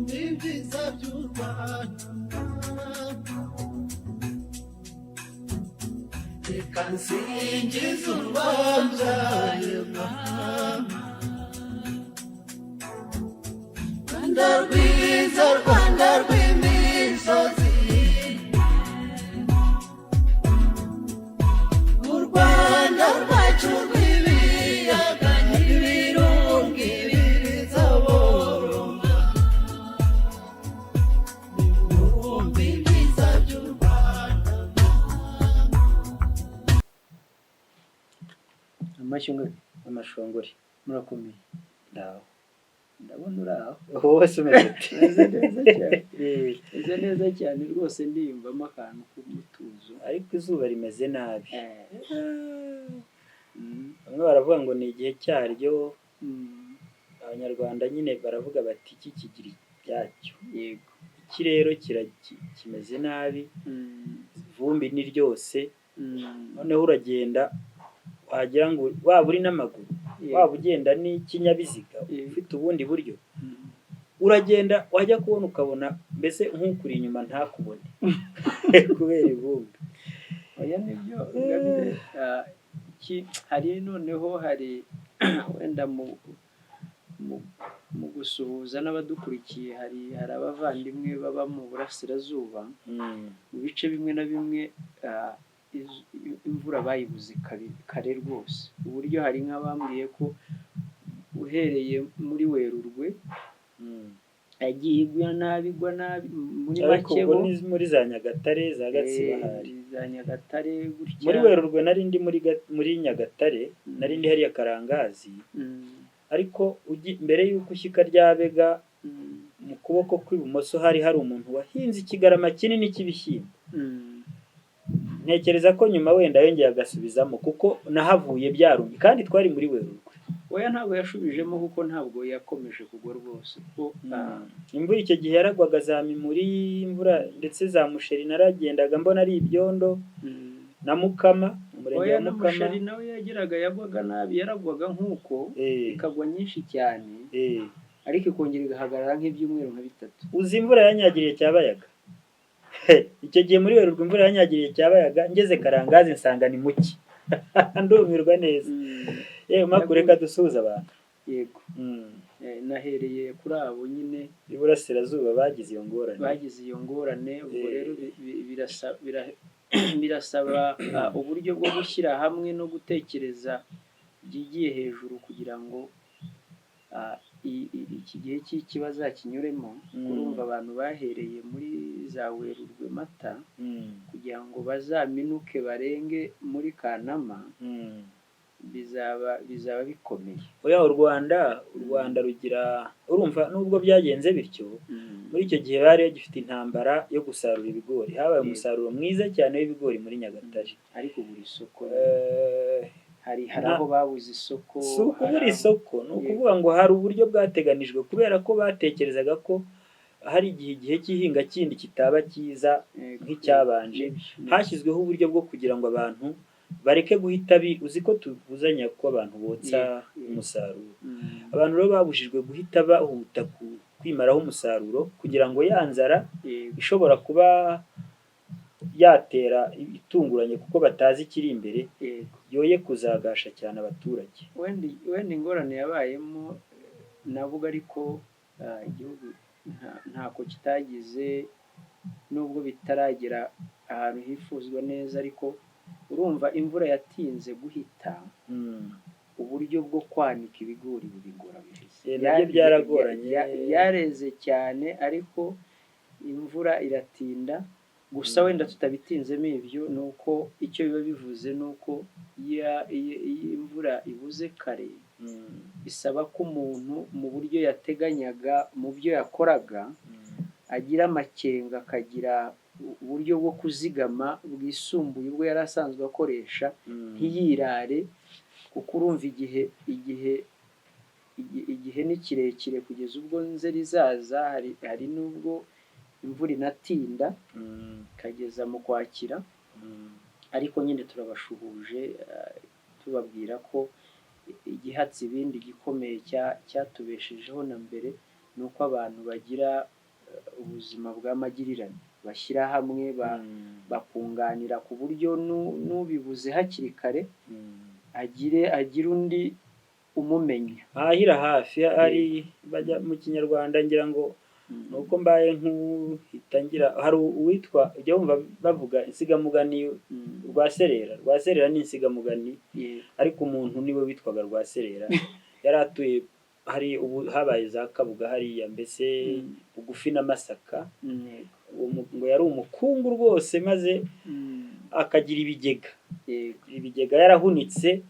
ibyiza by'u Rwanda reka nsingize urwambyaye mama Rwanda rwiza Rwanda rw'imisozi u Rwanda rwacu rw'ibiyaga n'ibirunga ibiriza boroma nimwumve ibyiza by'u Rwanda amashongori murakomeye ndaho ndabona uraho wose umeze neza cyane meze neza cyane rwose ndiyumvamo akantu k'umutuzo ariko izuba rimeze nabi bamwe baravuga ngo ni igihe cyaryo abanyarwanda nyine baravuga bati iki kigira ibyacyo yego iki rero kimeze nabi ivumbi ni ryose noneho uragenda wagira ngo waba uri n'amaguru waba ugenda n'ikinyabiziga ufite ubundi buryo uragenda wajya kubona ukabona mbese nk'ukuri inyuma ntakubone kubera ivumbi oya nibyo hari noneho hari wenda mu gusuhuza n'abadukurikiye hari abavandimwe baba mu burasirazuba mu bice bimwe na bimwe imvura bayibuze kare rwose uburyo hari nk'abambwiye ko uhereye muri Werurwe yagiye igwa nabi muri make bo muri za Nyagatare za Gatsibo hari za Nyagatare gutya muri Werurwe nari ndi muri Nyagatare nari ndi hariya Karangazi ariko mbere y'uko ushyika ryabega mu kuboko kw'ibumoso hari umuntu wahinze ikigarama kinini cy'ibishyimbo ntekereza ko nyuma wenda yongeye agasubizamo kuko nahavuye byarumye kandi twari muri Werurwe oya ntabwo yashubijemo kuko ntabwo yakomeje kugwa rwose kuko imvura icyo gihe yaragwaga za mimuri imvura ndetse za musheri naragendaga mbona ari ibyondo na Mukama umurenge wa Mukama musheri nawe yagwaga nabi yaragwaga nk'uko ikagwa nyinshi cyane ariko ikongera igahagarara nk'ibyumweru nka bitatu uzi imvura yanyagiriye Cyabayaga icyo gihe muri Werurwe imvura yanyagiriye Cyabayaga ngeze Karangazi nsanga ni muki ndumirwa neza yewe makureka dusuhuza abantu yego nahereye kuri abo nyine iburasirazuba bagize iyo ngorane ubwo rero birasaba uburyo bwo gushyira hamwe no gutekereza byigiye hejuru kugira ngo iki gihe cy'iki bazakinyuremo urumva abantu bahereye muri za Werurwe Mata kugira ngo bazaminuke barenge muri Kanama bizaba bikomeye oya u Rwanda rugira urumva nubwo byagenze bityo muri icyo gihe bari bagifite intambara yo gusarura ibigori habaye umusaruro mwiza cyane w'ibigori muri Nyagatare ariko buri soko hari aho babuze isoko buri isoko ni ukuvuga ngo hari uburyo bwateganijwe kubera ko batekerezaga ko hari igihe cy'ihinga kindi kitaba cyiza nk'icyabanje hashyizweho uburyo bwo kugira ngo abantu bareke guhita uzi ko tubuzanya ko abantu botsa umusaruro abantu rero babujijwe guhita bahuta kwimaraho umusaruro kugira ngo yanzara ishobora kuba yatera itunguranye kuko batazi ikiri imbere yoye kuzagasha cyane abaturage wenda ingorane yabayemo navuga ariko igihugu ntako kitagize nubwo bitaragera ahantu hifuzwa neza ariko urumva imvura yatinze guhita uburyo bwo kwanika ibigori bubigora bihise nabyo byaragoranye yareze cyane ariko imvura iratinda gusa wenda tutabitinzemo ibyo nuko icyo biba bivuze nuko iyo imvura ibuze kare bisaba ko umuntu mu buryo yateganyaga mu byo yakoraga agira amakenga akagira uburyo bwo kuzigama bwisumbuye ubwo yari asanzwe akoresha ntiyirare kuko urumva igihe ni kirekire kugeza ubwo nzeri izaza hari n'ubwo imvura inatinda ikageza mu Kwakira ariko nyine turabashuhuje tubabwira ko igihatsi ibindi gikomeye cyatubeshejeho na mbere ni uko abantu bagira ubuzima bw'amagirirane, bashyira hamwe bakunganira ku buryo n'ubibuze hakiri kare agire undi umumenya. ahahira hafi ari bajya mu kinyarwanda ngira ngo nuko mbaye nk'uhita ngira hari uwitwa ujya wumva bavuga insigamugani Rwaserera ni insigamugani ariko umuntu niwe witwaga Rwaserera yari atuye hari ubu habaye za Kabuga hariya mbese bugufi n'Amasaka ngo yari umukungu rwose maze akagira ibigega yarahunitse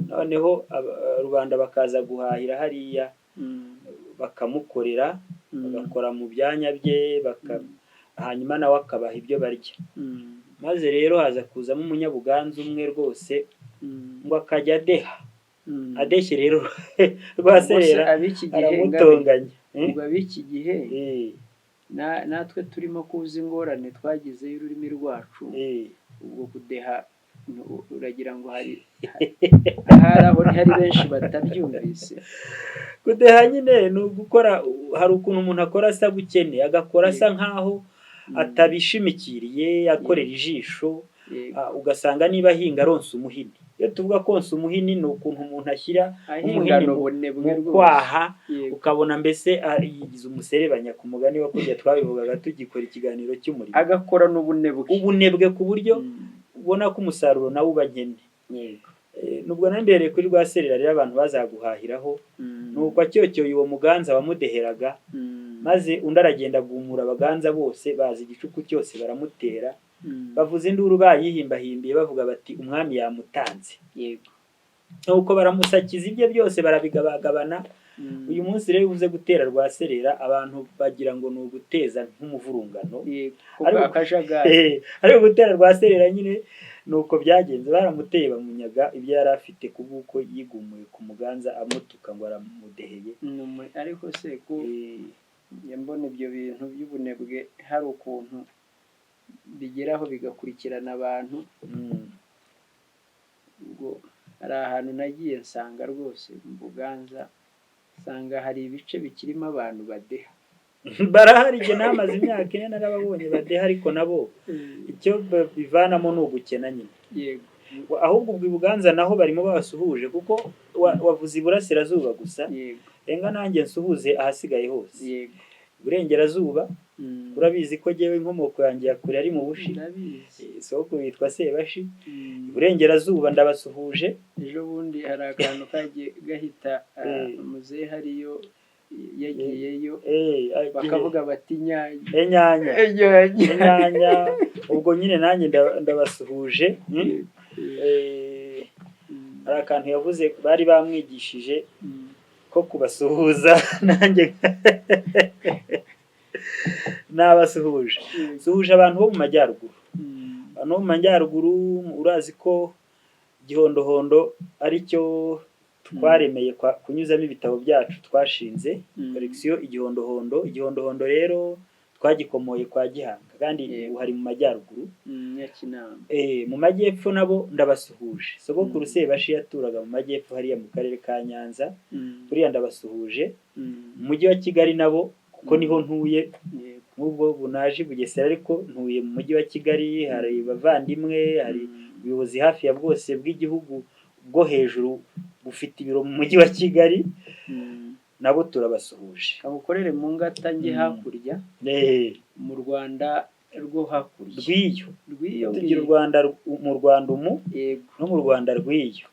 noneho rubanda bakaza guhahira hariya bakamukorera bagakora mu byanya bye hanyuma nawe akabaha ibyo barya maze rero haza kuzamo umunyabuganza umwe rwose ngo akajya adeshye rero Rwaserera aramutonganya. Ubwo ab'iki gihe natwe turimo kuza ingorane twagizeyo ururimi rwacu ubwo kudeha uragira ngo hari aho ntihari benshi batabyumvise. Kudeha nyine ni ugukora, hari ukuntu umuntu akora asa gukene agakora asa nkaho atabishimikiriye akorera ijisho ugasanga niba ahinga aronsa umuhini. Iyo tuvuga konsa umuhini ni ukuntu umuntu ashyira umuhini mu kwaha ukabona mbese yigize umuserebanya ku mugani wa kurya twabivugaga tugikora ikiganiro cy'umurimo, agakora n'ubunebwe ku buryo ubona ko umusaruro nawe uba nkene. Nubwo nambereye kuri Rwaserera rero abantu bazaguhahiraho nuko acyocyoye uwo muganza wamudeheraga maze undi aragenda agumura abaganza bose bazi igicuku cyose baramutera bavuza induru bayihimbahimbiye bavuga bati umwami yamutanze. Nuko baramusakiza ibye byose barabigabagabana. Uyu munsi rero uvuze gutera Rwaserera abantu bagira ngo ni uguteza nk'umuvurungano ariko gutera Rwaserera nyine nuko byagenze, baramuteye bamunyaga ibyo yari afite kuko yigumuye ku muganza amutuka ngo aramudeheye. Ariko se ko mbona ibyo bintu by'ubunebwe hari ukuntu bigeraho bigakurikirana abantu. Ubwo hari ahantu nagiye nsanga rwose mu Buganza nsanga hari ibice bikirimo abantu badeha barahari. Igihe namaze imyaka ine narababonye badeha ariko nabo icyo bivanamo ni ugukena nyine. Ahubwo ubwo i Buganza naho barimo babasuhuje kuko wavuze iburasirazuba gusa, renga nanjye nsuhuze ahasigaye hose. Iburengerazuba urabizi ko jyewe inkomoko yanjye yakure ari mu Bushi, soko yitwa Sebashi. Iburengerazuba ndabasuhuje. Ejo bundi hari akantu kagiye gahita muzehe hariyo yagiyeyo bakavuga bati inyanya. Ubwo nyine nanjye ndabasuhuje. Hari akantu yavuze bari bamwigishije ko kubasuhuza nanjye nabasuhuje. Suhuje abantu bo mu majyaruguru. Abantu bo mu majyaruguru urazi ko Gihondohondo ari cyo twaremeye kunyuzamo ibitabo byacu twashinze collection Igihondohondo rero twagikomoye kwa Gihanga kandi uhari mu majyaruguru mu majyepfo nabo ndabasuhuje. Sogokuru Sebashi yaturaga mu majyepfo hariya mu karere ka Nyanza, buriya ndabasuhuje. Mu mujyi wa Kigali nabo kuko niho ntuye, n'ubwo bunaje Bugesera ariko ntuye mu mujyi wa Kigali. Hari bavandimwe, hari ubuyobozi hafi ya bwose bw'igihugu bwo hejuru bufite ibiro mu mujyi wa Kigali, nabo turabasuhuje. Kamukorere mu ngata njye hakurya mu Rwanda rwo hakurya rw'iyo tugira u Rwanda mu Rwanda no mu Rwanda rw'iyo.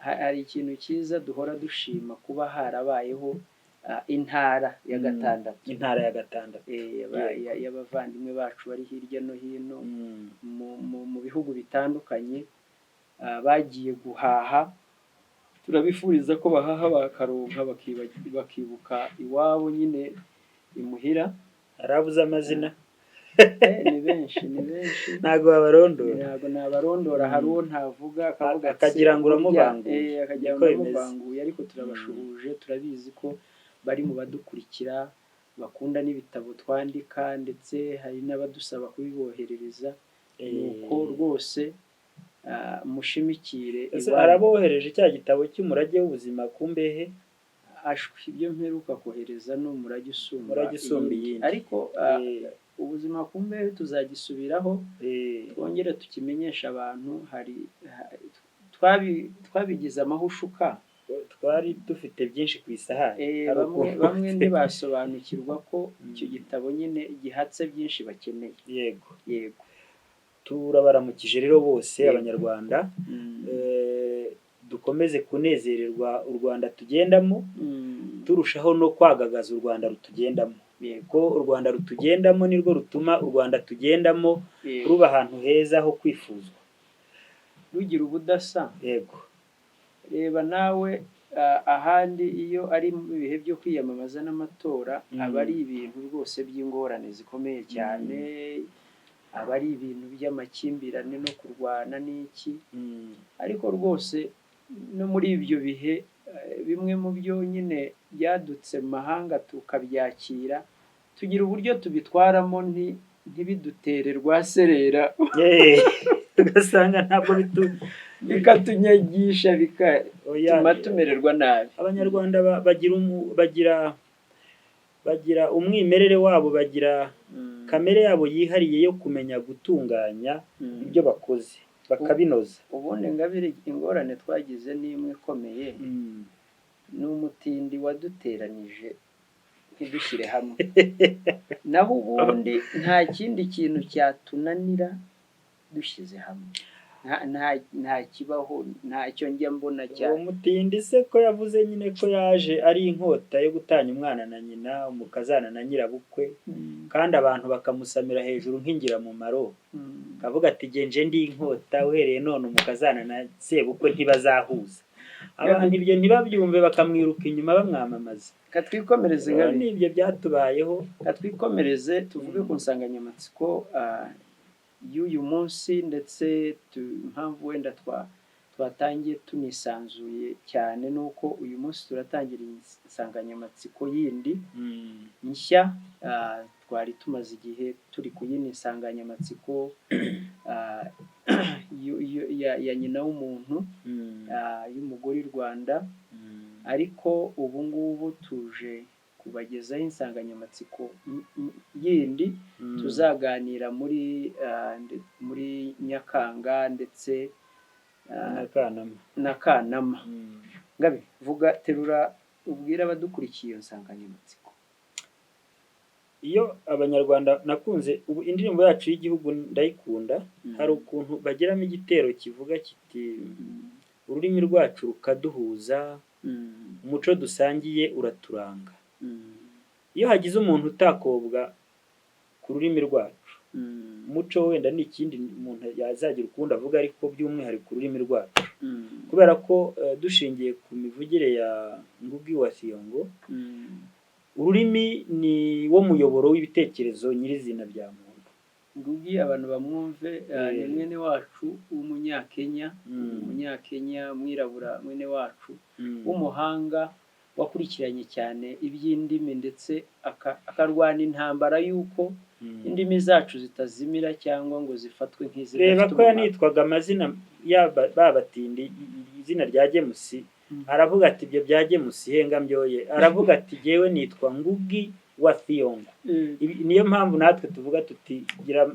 Hari ikintu cyiza duhora dushima kuba harabayeho intara ya gatandatu. Intara ya gatandatu y'abavandimwe bacu bari hirya no hino mu bihugu bitandukanye bagiye guhaha. Turabifuriza ko bahaha bakaronka bakibuka iwabo nyine imuhira. Arabuze amazina ni benshi ntago babarondora. Ntago nabarondora. Hari uwo ntavuga akagira ngo uramubanguye, akagira ngo uramubanguye, ariko turabashuhuje. Turabizi ko bari mu badukurikira bakunda n'ibitabo twandika, ndetse hari n'abadusaba kubiboherereza. Nuko rwose mushimikire. Arabohereje cya gitabo cy'umurage w'ubuzima ku mbehe ashwi ibyo mperuka kohereza ni umurage usumba Umurage usumba iyindi. iyindi. Ariko ubuzima kumbe tuzagisubiraho twongere tukimenyesha abantu. Twabigize amahushuka, twari dufite byinshi ku isahani. bamwe ntibasobanukirwa ko icyo gitabo nyine gihatse byinshi bakeneye. Yego turabaramukije rero bose abanyarwanda. Dukomeze kunezererwa u Rwanda tugendamo, turushaho no kwagagaza u Rwanda rutugendamo. Ko u Rwanda rutugendamo nirwo rutuma u Rwanda tugendamo ruba ahantu heza ho kwifuzwa, rugira ubudasa. Yego, reba nawe ahandi iyo ari mu bihe byo kwiyamamaza n'amatora aba ari ibintu rwose by'ingorane zikomeye cyane, aba ari ibintu by'amakimbirane no kurwana n'iki. Ariko rwose no muri ibyo bihe bimwe mu byo nyine byadutse mu mahanga tukabyakira, tugira uburyo tubitwaramo ntibidutere rwaserera tugasanga ntabwo bikatunyagisha bigatuma tumererwa nabi. Abanyarwanda bagira umwimerere wabo, bagira kamere yabo yihariye yo kumenya gutunganya ibyo bakoze bakabinoza. Ubundi Ingabire, ingorane twagize n'imwe ikomeye, ni umutindi waduteranije ntidushyire hamwe. Naho ubundi nta kindi kintu cyatunanira dushyize hamwe, nta kibaho, ntacyo njya mbona cyane. Uwo mutindi se ko yavuze nyine ko yaje ari inkota yo gutanya umwana na nyina, umukazana na nyirabukwe, kandi abantu bakamusamira hejuru nk'ingirakamaro, kavuga ati genje ndi inkota, uhereye none umukazana na sebukwe ntibazahuza. Abantu ibyo ntibabyumve bakamwiruka inyuma bamwamamaza. Katwikomereze Ingabire, n'ibyo byatubayeho. Katwikomereze tuvuge ku nsanganyamatsiko y'uyu munsi, ndetse impamvu wenda twatangiye tunisanzuye cyane nuko uyu munsi turatangira insanganyamatsiko yindi nshya. Twari tumaze igihe turi ku yindi nsanganyamatsiko ya nyina w'umuntu, y'umugore i Rwanda, ariko ubu ngubu tuje kubagezaho insanganyamatsiko yindi tuzaganira muri Nyakanga ndetse na Kanama. Ngabe vuga, terura ubwira abadukurikiye iyo nsanganyamatsiko. Iyo abanyarwanda nakunze ubu indirimbo yacu y'igihugu ndayikunda, hari ukuntu bageramo igitero kivuga kiti ururimi rwacu rukaduhuza, umuco dusangiye uraturanga. Iyo hagize umuntu utakobwa ku rurimi rwacu, umuco wenda ni ikindi umuntu yazagira ukundi avuga, ariko by'umwihariko ururimi rwacu, kubera ko dushingiye ku mivugire ya Ngugi wa Thiong'o, ururimi ni wo muyoboro w'ibitekerezo nyirizina bya muntu. Ngugi abantu bamwumve, ni mwene wacu w'umunyakenya, mwirabura, mwene wacu w'umuhanga, wakurikiranye cyane iby'indimi ndetse akarwana intambara y'uko indimi zacu zitazimira cyangwa ngo zifatwe nk'izina. Reba ko yanitwaga amazina babatindi, izina rya Gemusi, aravuga ati ibyo bya Gemusi henga mbyoye, aravuga ati jewe nitwa Ngugi wa Thiong'o. Niyo mpamvu natwe tuvuga tuti gira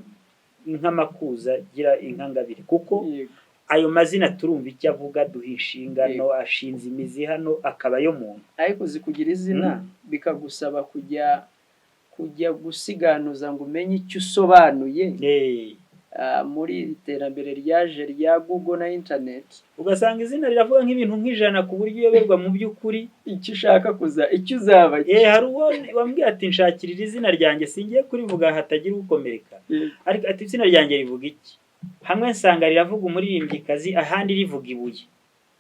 inka makuza, gira inka Ngabire, kuko ayo mazina turumva icyo avuga, duha inshingano, ashinze imizi hano, akaba yo muntu. Ariko kugira izina bikagusaba kujya gusiganuza ngo umenye icyo usobanuye. Muri iterambere ryaje rya Google na internet, ugasanga izina riravuga nk'ibintu nk'ijana ku buryo uyoberwa mu by'ukuri icyo ushaka icyo uzaba. Hari uwo wambwiye ati nshakirira izina ryanjye singiye kurivuga hatagira ukomereka, ariko ati izina ryanjye rivuga iki? Hamwe nsanga riravuga umuririmbyikazi, ahandi rivuga ibuye.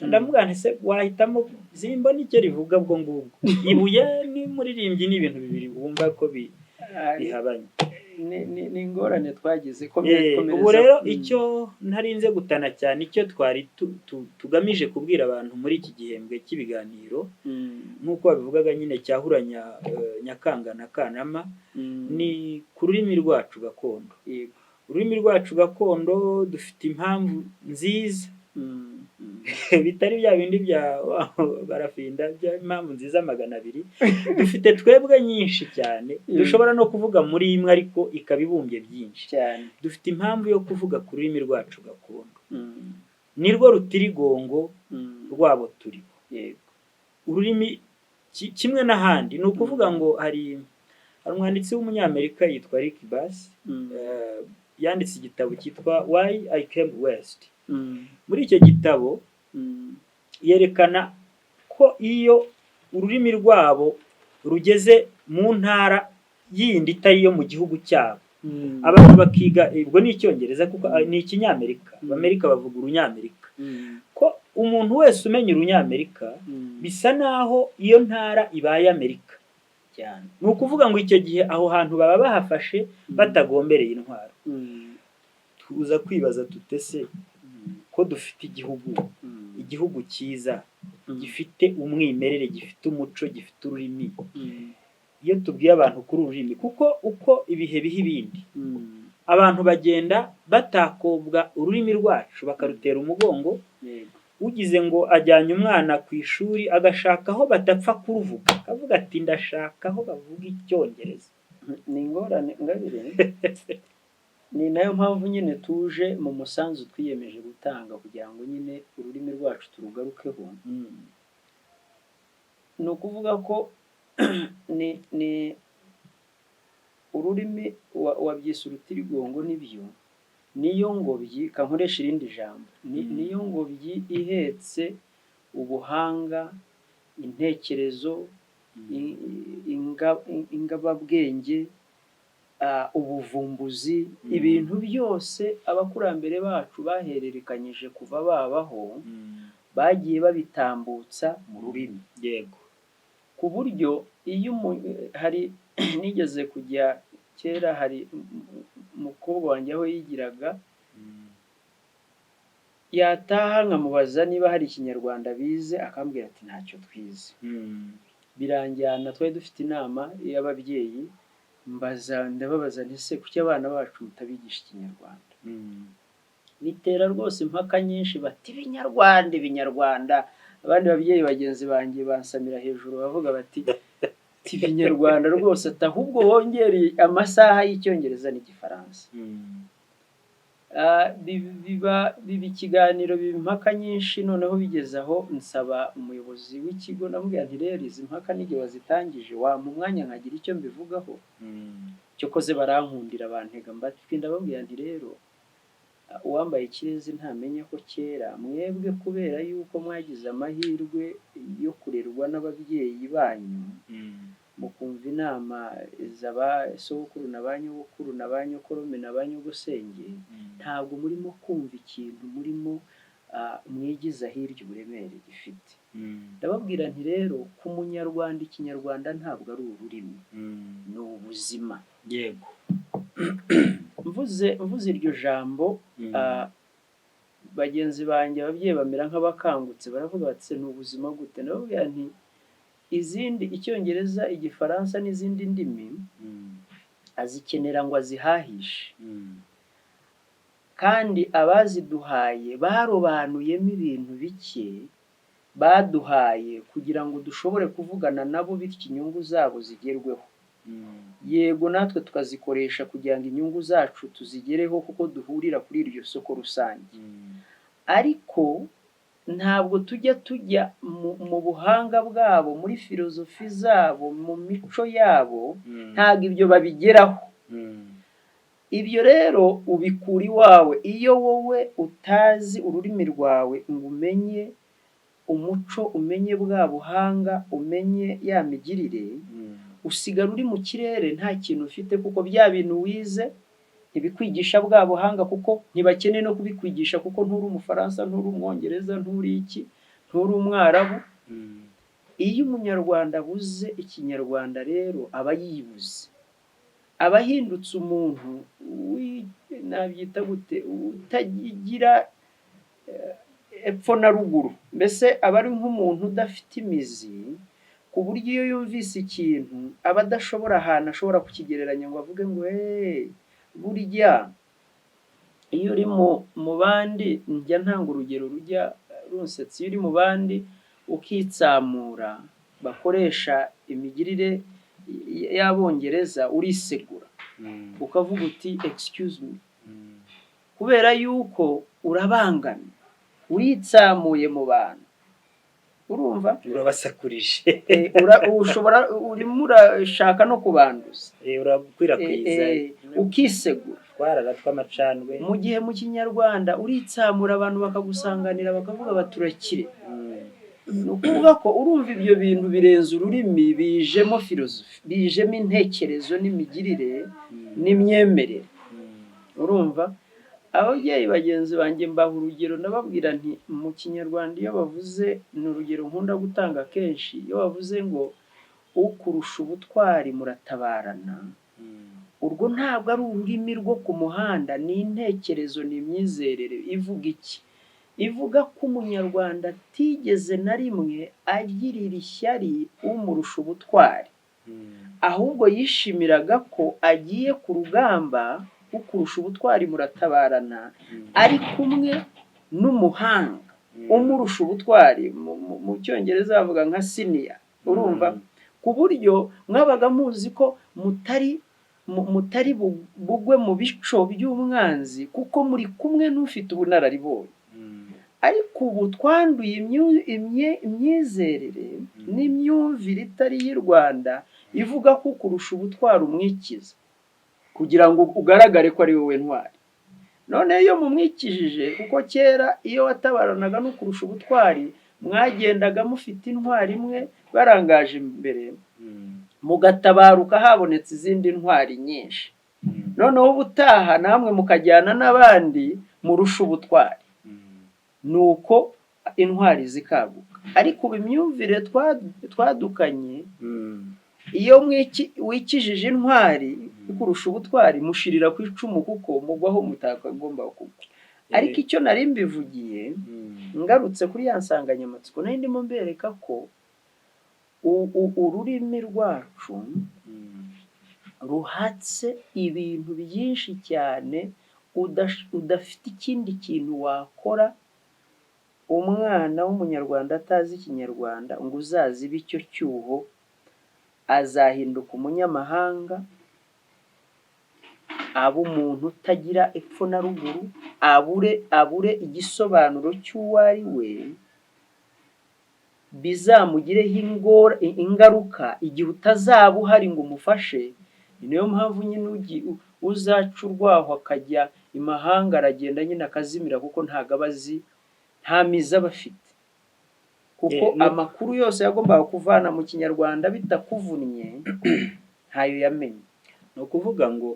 Ndamubwira nti se wahitamo zimba nicyo rivuga bwo ngubwo. Ibuye ni muririmbyi, ni ibintu bibiri wumva ko bihabanye. Ni ingorane twagize. Ubu rero icyo ntarinze gutana cyane, icyo twari tugamije kubwira abantu muri iki gihembwe cy'ibiganiro, nk'uko babivugaga nyine cyahuranya Nyakanga na Kanama, ni ku rurimi rwacu gakondo. Ururimi rwacu gakondo dufite impamvu nziza bitari bya bindi bya barafinda by'impamvu nziza 200 dufite twebwe nyinshi cyane dushobora no kuvuga muri imwe ariko ikabibumbye byinshi cyane. dufite impamvu yo kuvuga ku rurimi rwacu gakondo nirwo rutirigongo rwabo turiho. Yego. Ururimi kimwe n'ahandi ni ukuvuga ngo hari umwanditsi w'umunyamerika yitwa Rick Bass yanditse igitabo cyitwa Why I Came West. Muri icyo gitabo yerekana ko iyo ururimi rwabo rugeze mu ntara yindi itari yo mu gihugu cyabo abantu bakiga ubwo ni icyongereza kuko ni ikinyamerika Amerika bavuga urunyamerika ko umuntu wese umenya urunyamerika bisa naho iyo ntara ibaye Amerika cyane. Ni ukuvuga ngo icyo gihe aho hantu baba bahafashe batagombereye intwaro. Tuza kwibaza tutese ko dufite igihugu cyiza gifite umwimerere gifite umuco gifite ururimi. Iyo tubwiye abantu kuri ururimi kuko uko ibihe biha ibindi abantu bagenda batakobwa ururimi rwacu bakarutera umugongo. Ugize ngo ajyanye umwana ku ishuri agashaka aho batapfa kuruvuga akavuga ati ndashaka aho bavuga icyongereza. Ni ingorane ngabire. Ni nayo mpamvu nyine tuje mu musanzu twiyemeje gutanga kugira ngo nyine ururimi rwacu turugarukeho. Ni ukuvuga ko ni ururimi wabyise urutirigongo n'ibyo niyo ngobyi kankoresha irindi jambo niyo ngobyi ihetse ubuhanga intekerezo ingababwenge ubuvumbuzi ibintu byose abakurambere bacu bahererekanyije kuva babaho bagiye babitambutsa mu rurimi. Yego. Ku buryo iyo hari nigeze kujya kera hari umukobwa wanjye aho yigiraga yataha nkamubaza niba hari ikinyarwanda bize akambwira ati ntacyo twize. Biranjyana twari dufite inama y'ababyeyi ndababaza nti se kuki abana bacu mutabigisha ikinyarwanda? Bitera rwose impaka nyinshi bati ibinyarwanda abandi babyeyi bagenzi banjye bansamira hejuru bavuga bati ibinyarwanda rwose ahubwo wongereye amasaha y'icyongereza n'igifaransa. biba ikiganiro biba impaka nyinshi. Noneho bigeze aho nsaba umuyobozi w'ikigo ndamubwira nti rero izi mpaka n'igihe wazitangije wampa umwanya nkagira icyo mbivugaho. Cyokoze barankundira bantega mbatwi ndababwira nti rero uwambaye ikirezi ntamenye ko kera mwebwe kubera yuko mwagize amahirwe yo kurerwa n'ababyeyi banyu mukumva inama z'abasogokuru na ba nyogokuru na ba nyokorome na ba nyogosenge ntabwo murimo kumva ikintu murimo mwigiza hirya uburemere gifite. Ndababwira nti rero ku munyarwanda ikinyarwanda ntabwo ari ururimi ni ubuzima. Yego. mvuze iryo jambo bagenzi banjye ababyeyi bamera nk'abakangutse baravuga bati ni ubuzima gute? Ndababwira nti izindi icyongereza igifaransa n'izindi ndimi azikenera ngo azihahishe kandi abaziduhaye barobanuyemo ibintu bike baduhaye kugira ngo dushobore kuvugana nabo bityo inyungu zabo zigerweho. Yego natwe tukazikoresha kugira ngo inyungu zacu tuzigereho kuko duhurira kuri iryo soko rusange, ariko ntabwo tujya mu buhanga bwabo muri filozofi zabo mu mico yabo ntabwo ibyo babigeraho. Ibyo rero ubikura iwawe. Iyo wowe utazi ururimi rwawe ngo umenye umuco umenye bwa buhanga umenye ya migirire usigara uri mu kirere nta kintu ufite kuko bya bintu wize ntibikwigisha bwa buhanga kuko ntibakeneye no kubikwigisha kuko nturi umufaransa nturi umwongereza nturi iki nturi umwarabu. Iyo umunyarwanda abuze ikinyarwanda rero aba yibuze, aba ahindutse umuntu nabyita gute utagira epfo na ruguru, mbese aba ari nk'umuntu udafite imizi ku buryo iyo yumvise ikintu aba adashobora ahantu ashobora kukigereranya ngo avuge ngo burya iyo uri mu bandi njya ntanga urugero rujya urunsetsa iyo uri mu bandi ukitsamura bakoresha imigirire y'abongereza urisegura ukavuga uti excuse me kubera yuko urabangamye uritsamuye mu bantu urumva urabasakurije ushobora urimo urashaka no kubanduza urakwirakwiza ukisegura twarara tw'amacandwe mu gihe mu kinyarwanda uritsamura abantu bakagusanganira bakavuga baturakire ni ukuvuga ko urumva ibyo bintu birenze ururimi bijemo filozofi bijemo intekerezo n'imigirire n'imyemerere urumva ababyeyi bagenzi banjye mbaha urugero nababwira nti mu kinyarwanda iyo bavuze ni urugero nkunda gutanga kenshi iyo bavuze ngo ukurusha ubutwari muratabarana urwo ntabwo ari ururimi rwo ku muhanda ni intekerezo n'imyizerere ivuga iki ivuga ko umunyarwanda atigeze na rimwe agirira ishyari umurusha ubutwari ahubwo yishimiraga ko agiye ku rugamba ukurusha ubutwari muratabarana ari kumwe n'umuhanga umurusha ubutwari mu cyongereza bavuga nka senior urumva ku buryo mwabaga muzi ko mutari bugwe mu bico by'umwanzi kuko muri kumwe n'ufite ubunararibonye ariko ubu twanduye imyizerere n'imyumvire itari y'u Rwanda ivuga ko ukurusha ubutwari umwikiza kugira ngo ugaragare ko ari wowe ntwari none iyo mumwikijije kuko kera iyo watabaranaga no kurusha ubutwari mwagendaga mufite intwari imwe barangaje imbere mugatabaruka habonetse izindi ntwari nyinshi noneho ubutaha namwe mukajyana n'abandi murusha ubutwari nuko intwari zikaguka ariko ubu imyumvire twadukanye iyo wikijije intwari kurusha ubutwari mushirira ku icumu kuko mugwaho mutakagomba kugwa ariko icyo nari mbivugiye ngarutse kuri ya nsanganyamatsiko nari ndimo mbereka ko ururimi rwacu ruhatse ibintu byinshi cyane udafite ikindi kintu wakora umwana w'umunyarwanda atazi ikinyarwanda ngo uzazibe icyo cyuho azahinduka umunyamahanga aba umuntu utagira epfo na ruguru abure igisobanuro cy'uwo ari we bizamugireho ingaruka igihe utazaba uhari ngo umufashe niyo mpamvu nyine uzaca urwaho akajya imahanga aragenda nyine akazimira kuko ntago abazi nta mizi aba afite kuko amakuru yose yagombaga kuvana mu kinyarwanda bitakuvunnye ntayo yamenye ni ukuvuga ngo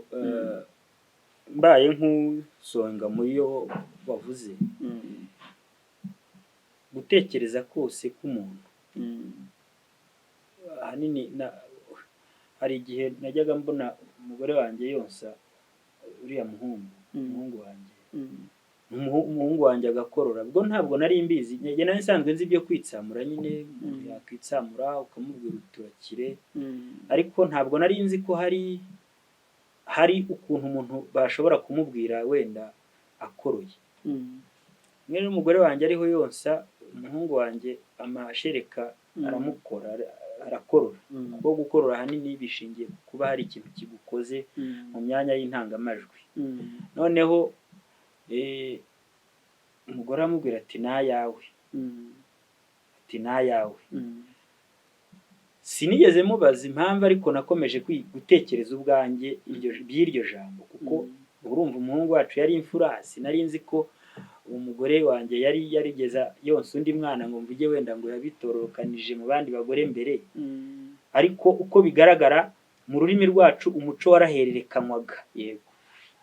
mbaye nk'usonga muri yo wavuze gutekereza kose k'umuntu ahanini hari igihe najyaga mbona umugore wanjye yonsa uriya umuhungu wanjye umuhungu wanjye agakorora ubwo ntabwo nari mbizi njye nari nsanzwe nzi ibyo kwitsamura nyine yakwitsamura ukamubwira uturakire ariko ntabwo nari nzi ko hari ukuntu umuntu bashobora kumubwira wenda akoroye mwe n'umugore wanjye ariho yonsa umuhungu wanjye amashereka arakorora kuko gukorora ahanini bishingiye kuba hari ikintu kigukoze mu myanya y'intangamajwi noneho umugore amubwira ati nayawe sinigeze mubaza impamvu ariko nakomeje gutekereza ubwanjye by'iryo jambo kuko urumva umuhungu wacu yari imfura sinari nzi ko umugore wanjye yari yarigeza yonsa undi mwana ngo mvuge wenda ngo yabitororokanije mu bandi bagore mbere ariko uko bigaragara mu rurimi rwacu umuco warahererekanywaga yego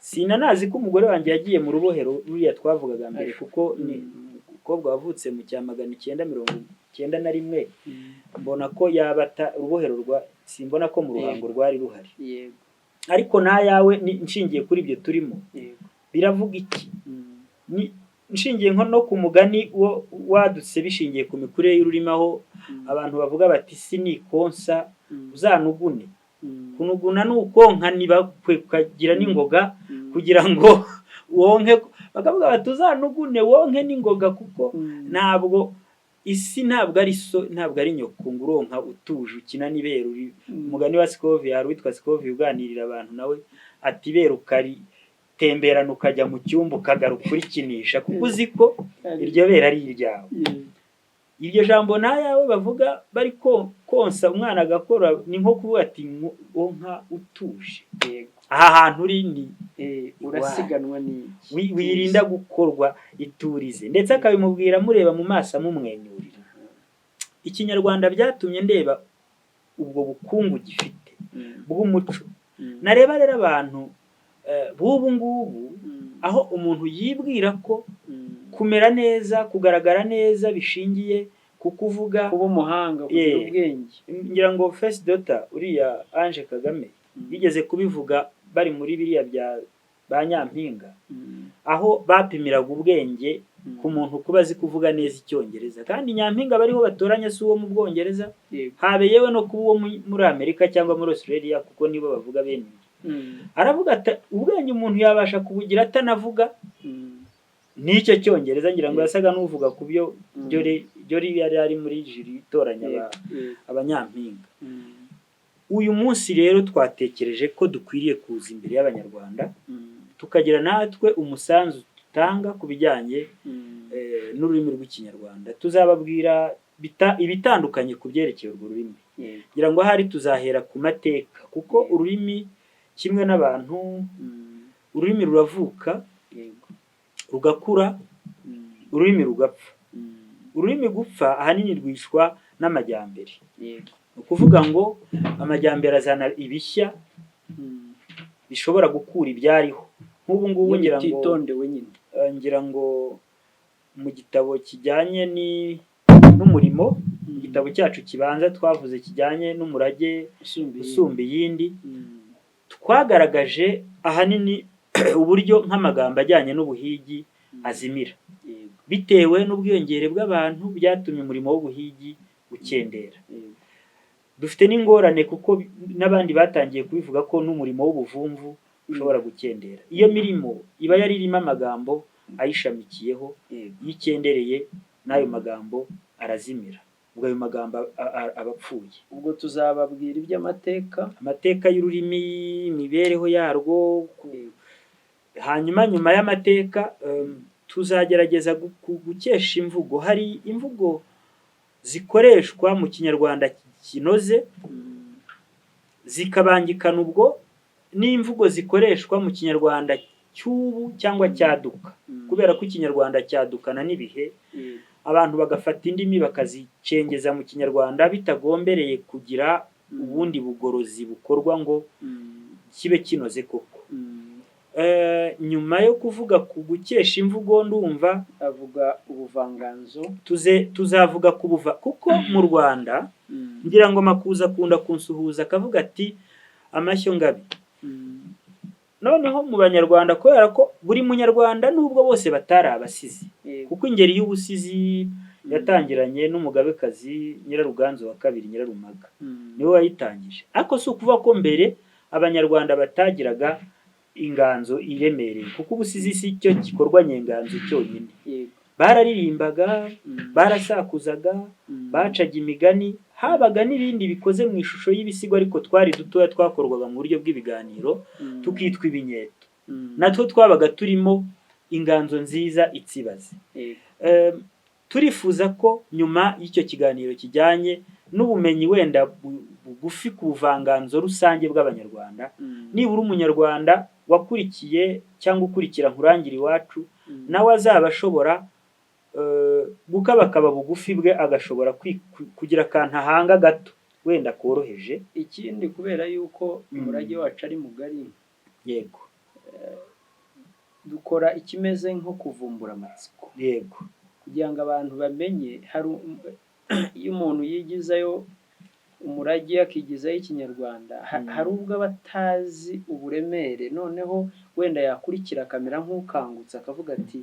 sinanazi ko umugore wanjye yagiye mu rubohero ruriya twavugaga mbere kuko ni umukobwa wavutse mu cya 1991 mbona ko yabata urubohero simbona ko mu ruhango rwari ruhari yego ariko nayawe nshingiye kuri ibyo turimo biravuga iki nshingiye nko no ku mugani wadutse bishingiye ku mikurire y'ururimi aho abantu bavuga bati sinikonsa uzanugune kunuguna nukonka niba kagira n'ingoga kugira ngo wonke bakavuga bati uzanugune wonke n'ingoga kuko ntabwo isi ntabwo ari nyoko ngo uronka utuje ukina n'ibere umugani wa Scoville hari witwa Scoville uganirira abantu nawe ati ibere ukaritemberana ukajya mu cyumba ukagaruka urikinisha kuko uzi ko iryo bere ari iryawe. Iryo jambo nayawe bavuga bari konsa umwana agakora ni nko kuvuga ati wonka utuje. Aha hantu uri ni urasiganwa n'iki wirinda gukorwa iturize, ndetse akabimubwira mureba mu maso amumwenyurira. Ikinyarwanda byatumye ndeba ubwo bukungu gifite bw'umuco. Nareba rero abantu b'ubu ngubu aho umuntu yibwira ko kumera neza kugaragara neza bishingiye ku kuvuga kuba umuhanga kugira ubwenge. Ngira ngo First Daughter uriya Ange Kagame bigeze kubivuga bari muri biriya bya ba Nyampinga aho bapimiraga ubwenge ku muntu kuba azi kuvuga neza Icyongereza, kandi Nyampinga bariho batoranya si uwo mu Bwongereza habe yewe no kuba uwo muri Amerika cyangwa muri Australia kuko nibo bavuga bene. Aravuga ati ubwenge umuntu yabasha kubugira atanavuga n'icyo Cyongereza. Ngira ngo yasaga n'uvuga ku byo Jori yari ari muri juri itoranya abanyampinga. Uyu munsi rero twatekereje ko dukwiriye kuza imbere y'Abanyarwanda tukagira natwe umusanzu tutanga ku bijyanye n'ururimi rw'Ikinyarwanda. Tuzababwira ibitandukanye ku byerekeye urwo rurimi. Ngira ngo ahari tuzahera ku mateka kuko ururimi kimwe n'abantu ururimi ruravuka rugakura, ururimi rugapfa. Ururimi gupfa ahanini rwishwa n'amajyambere. Ni ukuvuga ngo amajyambere azana ibishya bishobora gukura ibyariho. Nk'ubu ngubu ngira ngo mu gitabo kijyanye n'umurimo, igitabo cyacu kibanza twavuze kijyanye n'umurage usumba iyindi, twagaragaje ahanini uburyo nk'amagambo ajyanye n'ubuhigi azimira bitewe n'ubwiyongere bw'abantu byatumye umurimo w'ubuhigi ukendera. Dufite n'ingorane kuko n'abandi batangiye kubivuga ko n'umurimo w'ubuvumvu ushobora gukendera. Iyo mirimo iba yari irimo amagambo ayishamikiyeho, yikendereye n'ayo magambo arazimira, ubwo ayo magambo abapfuye. Ubwo tuzababwira amateka y'ururimi, imibereho yarwo. Hanyuma nyuma y'amateka tuzagerageza gukesha imvugo. Hari imvugo zikoreshwa mu Kinyarwanda kinoze zikabangikana ubwo n'imvugo zikoreshwa mu Kinyarwanda cy'ubu cyangwa cyaduka, kubera ko Ikinyarwanda cyadukana n'ibihe, abantu bagafata indimi bakazicengeza mu Kinyarwanda bitagombereye kugira ubundi bugorozi bukorwa ngo kibe kinoze koko. Nyuma yo kuvuga ku gukesha imvugo ndumva avuga ubuvanganzo, tuzavuga kuko mu Rwanda ngira ngo Makuza akunda kunsuhuza akavuga ati amashyo ngabi. Noneho mu Banyarwanda kubera ko buri munyarwanda nubwo bose batari abasizi, kuko ingeri y'ubusizi yatangiranye n'umugabekazi Nyiraruganzu wa kabiri Nyirarumaga, niwe wayitangije. Ariko si ukuvuga ko mbere Abanyarwanda batagiraga inganzo iremereye, kuko ubusizi si cyo gikorwa nyenganzo cyonyine. Bararirimbaga, barasakuzaga, bacaga imigani, habaga n'ibindi bikoze mu ishusho y'ibisigo ariko twari dutoya twakorwaga mu buryo bw'ibiganiro tukitwa ibinyeto. Natwo twabaga turimo inganzo nziza itsibaze. Turifuza ko nyuma y'icyo kiganiro kijyanye n'ubumenyi wenda bugufi ku buvanganzo rusange bw'Abanyarwanda, nibura umunyarwanda wakurikiye cyangwa ukurikira Nkurangire Iwacu nawe azaba ashobora gukabakaba bugufi bwe, agashobora kugira akantu ahanga gato wenda koroheje. Ikindi kubera yuko umurage wacu ari mugari, yego, dukora ikimeze nko kuvumbura amatsiko, yego, kugira ngo abantu bamenye. Iyo umuntu yigizayo umurage akigizayo Ikinyarwanda, hari ubwo batazi uburemere, noneho wenda yakurikira akamera nk'ukangutse akavuga ati,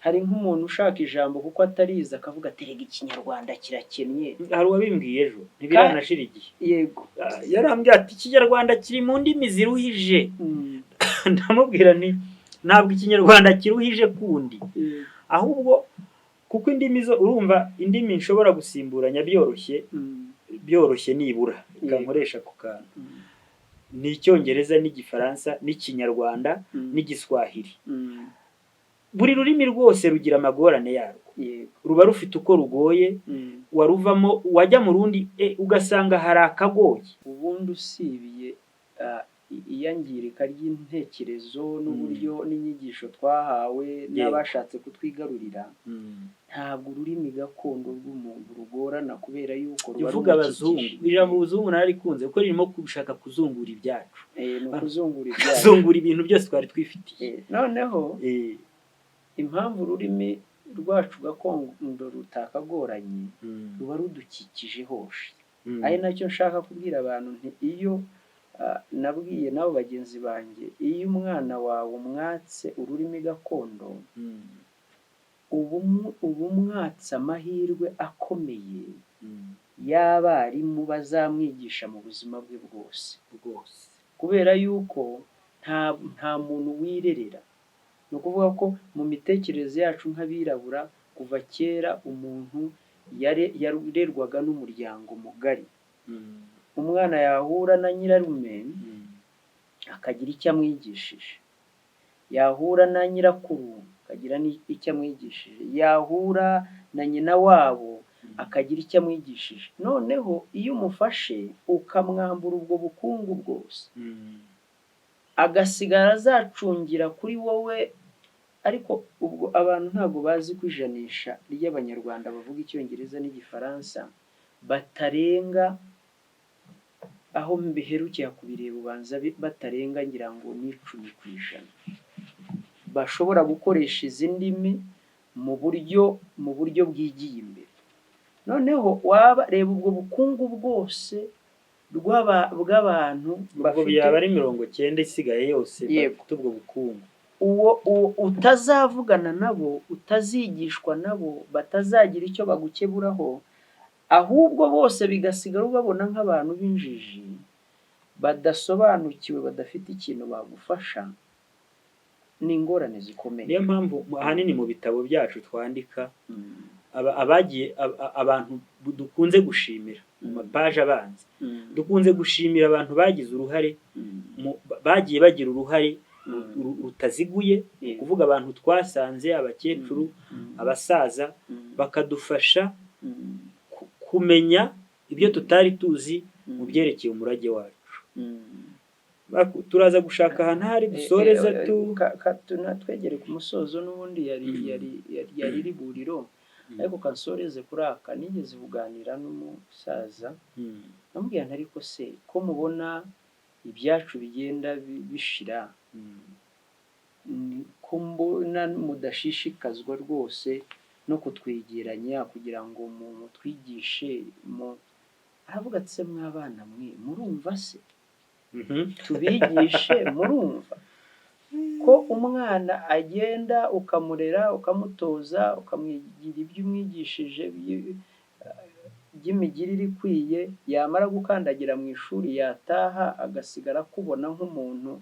hari nk'umuntu ushaka ijambo kuko atarizi akavuga ati rega Ikinyarwanda kirakennye. Hari uwabimbwiye ejo ntibiranashira igihe. Yego, yarambwiye ati Ikinyarwanda kiri mu ndimi ziruhije. Ndamubwira nti ntabwo ikinyarwanda kiruhije kundi, ahubwo kuko indimi zo urumva indimi nshobora gusimburanya byoroshye nibura ikankoresha ku kantu ni icyongereza n'igifaransa n'ikinyarwanda n'igiswahili. Buri rurimi rwose rugira amagorane yarwo, ruba rufite uko rugoye, waruvamo wajya mu rundi ugasanga hari akagoye. Ubundi usibiye iyangirika ry'intekerezo n'uburyo n'inyigisho twahawe n'abashatse kutwigarurira, ntabwo ururimi gakondo rw'umuntu rugorana kubera yuko ruvuga abazungu. Ijambo ubuzungu narikunze kuko ririmo gushaka kuzungura ibyacu, kuzungura ibintu byose twari twifitiye. Noneho impamvu ururimi rwacu gakondo rutakagoranye, ruba rudukikije hose. Ari nacyo nshaka kubwira abantu nti iyo nabwiye nabo bagenzi banjye, iyo umwana wawe umwatse ururimi gakondo ubu mwatse amahirwe akomeye y'abarimu bazamwigisha mu buzima bwe bwose, kubera yuko nta muntu wirerera. Ni ukuvuga ko mu mitekerereze yacu nk'abirabura kuva kera umuntu yarerwaga n'umuryango mugari. Umwana yahura na nyirarume akagira icyo amwigishije, yahura na nyirakuru akagira icyo amwigishije, yahura na nyina wabo akagira icyo amwigishije. Noneho iyo umufashe ukamwambura ubwo bukungu bwose, agasigara azacungira kuri wowe. Ariko ubwo abantu ntabwo bazi ko ijanisha ry'abanyarwanda bavuga icyongereza n'igifaransa batarenga, aho mbiherukira kubireba ubanza batarenga ngira ngo ni 10%, bashobora gukoresha izi ndimi mu buryo bwigiye imbere. Noneho waba reba ubwo bukungu bwose bw'abantu bafite, byaba ari 90 isigaye yose bafite ubwo bukungu. Uwo utazavugana nabo, utazigishwa nabo, batazagira icyo bagukeburaho, ahubwo bose bigasigara ubabona nk'abantu b'injiji badasobanukiwe, badafite ikintu bagufasha. Ni ingorane zikomeye. Niyo mpamvu ahanini mu bitabo byacu twandika abagiye abantu dukunze gushimira mu mapaje abanza, dukunze gushimira abantu bagize uruhare, bagiye bagira uruhare rutaziguye, kuvuga abantu twasanze, abakecuru, abasaza, bakadufasha kumenya ibyo tutari tuzi mu byerekeye umurage wacu. Turaza gushaka ahantu hari dusoreza twegere ku musozo. N'ubundi yari riburiro, ariko kansoreze kuri aka. Nigeze kuganira n'umusaza, namubwira nti ariko se ko mubona ibyacu bigenda bishira, ko mbona mudashishikazwa rwose no kutwegeranya kugira ngo mutwigishe. Aravuga ati se mwabana mwe murumva se tubigishe? Murumva ko umwana agenda ukamurera, ukamutoza, ukamwigira ibyo umwigishije by'imigirire ikwiye, yamara gukandagira mu ishuri yataha agasigara kubona nk'umuntu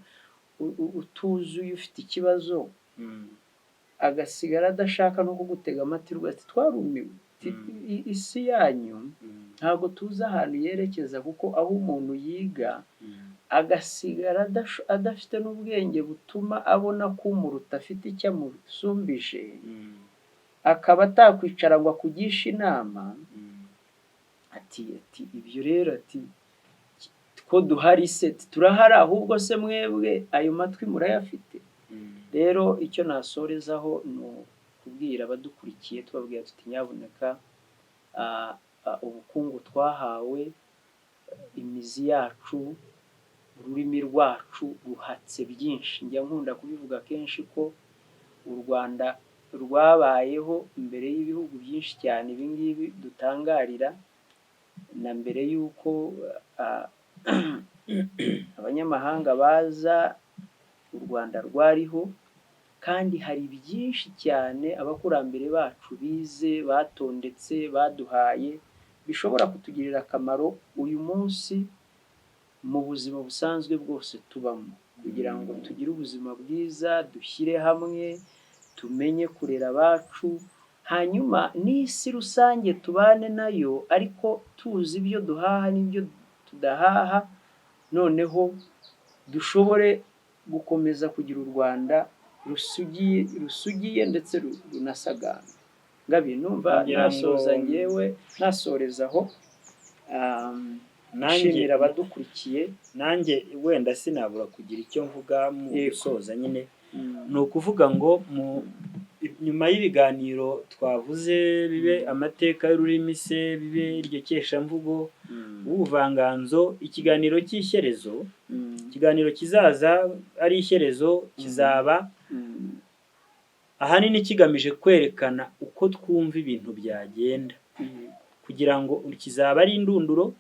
utuzuye, ufite ikibazo, agasigara adashaka no kugutega amatwi, ati twarumiwe, isi yanyu ntabwo tuzi ahantu yerekeza. Kuko aho umuntu yiga agasigara adafite n'ubwenge butuma abona ko umuruta afite icyo amusumbije, akaba atakwicara ngo akugishe inama. Ati ibyo rero, ati ko duhari se, turahari, ahubwo se mwebwe ayo matwi murayafite? Rero icyo nasorezaho ni ukubwira abadukurikiye, tubabwira tuti nyabuneka ubukungu twahawe, imizi yacu, ururimi rwacu ruhatse byinshi. Njya nkunda kubivuga kenshi ko u Rwanda rwabayeho mbere y'ibihugu byinshi cyane ibingibi dutangarira, na mbere y'uko abanyamahanga baza u Rwanda rwariho. Kandi hari byinshi cyane abakurambere bacu bize, batondetse, baduhaye, bishobora kutugirira akamaro uyu munsi mu buzima busanzwe bwose tubamo. kugira ngo tugire ubuzima bwiza, dushyire hamwe, tumenye kurera abacu, hanyuma n'isi rusange tubane nayo ariko tuzi ibyo duhaha n'ibyo tudahaha, noneho dushobore gukomeza kugira u Rwanda rusugiye ndetse runasagamba. Ngabi numva nasoza ngewe nasoreza aho, nshimira abadukurikiye. Nanjye wenda sinabura kugira icyo mvuga mu gusoza nyine, ni ukuvuga ngo nyuma y'ibiganiro twavuze, bibe amateka y'ururimi se, bibe iryo keshamvugo, ubuvanganzo, ikiganiro cy'ishyerezo, ikiganiro kizaza ari ishyerezo kizaba ahanini kigamije kwerekana uko twumva ibintu byagenda, kugira ngo kizaba ari indunduro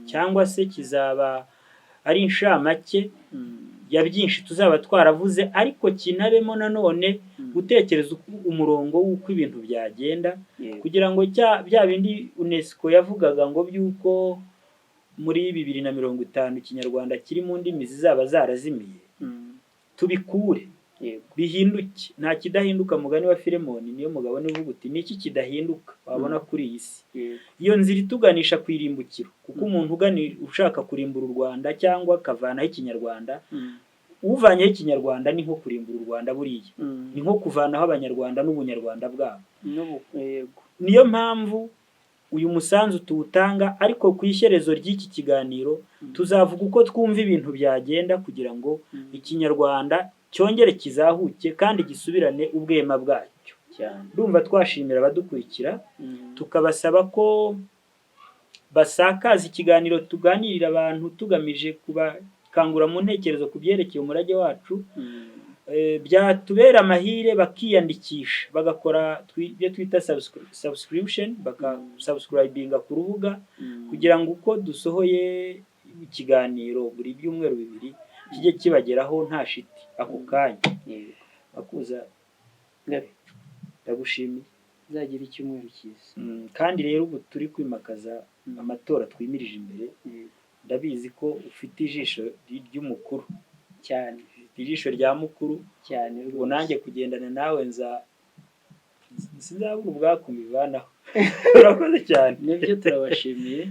cyangwa se kizaba ari inshamake ya byinshi tuzaba twaravuze, ariko kinabemo nanone gutekereza umurongo w'uko ibintu byagenda, kugira ngo bya bindi UNESCO yavugaga ngo by'uko muri 2050 ikinyarwanda kiri mu ndimi zizaba zarazimiye, tubikure bihinduke. Nta kidahinduka, mugani wa Filemoni niyo mugabo nivuga uti niki kidahinduka wabona kuri iyi si. Iyo nzira ituganisha kwirimbukiro, kuko umuntu ushaka kurimbura u Rwanda cyangwa akavanaho ikinyarwanda, uvanyeho ikinyarwanda ni nko kurimbura u Rwanda buriya, ni nko kuvanaho abanyarwanda n'ubunyarwanda bwabo. Niyo mpamvu uyu musanzu tuwutanga, ariko ku ishyerezo ry'iki kiganiro tuzavuga uko twumva ibintu byagenda, kugira ngo ikinyarwanda cyongere kizahuke kandi gisubirane ubwema bwacyo. Ndumva twashimira abadukurikira, tukabasaba ko basakaza ikiganiro tuganirira abantu tugamije kubakangura mu ntekerezo ku byerekeye umurage wacu. Byatubera amahire bakiyandikisha, bagakora ibyo twita subscription, bakasubscribinga ku rubuga, kugira ngo uko dusohoye ikiganiro buri byumweru 2 kijye kibageraho nta shiti ako kanya. Bakuza ndagushimiye, zagira icyumweru cyiza. Kandi rero ubu turi kwimakaza amatora twimirije imbere, ndabizi ko ufite ijisho ry'umukuru cyane, ijisho rya mukuru cyane. Ubwo nanjye kugendana nawe sinzabura ubwakumivanaho. Urakoze cyane. Nibyo turabashimiye.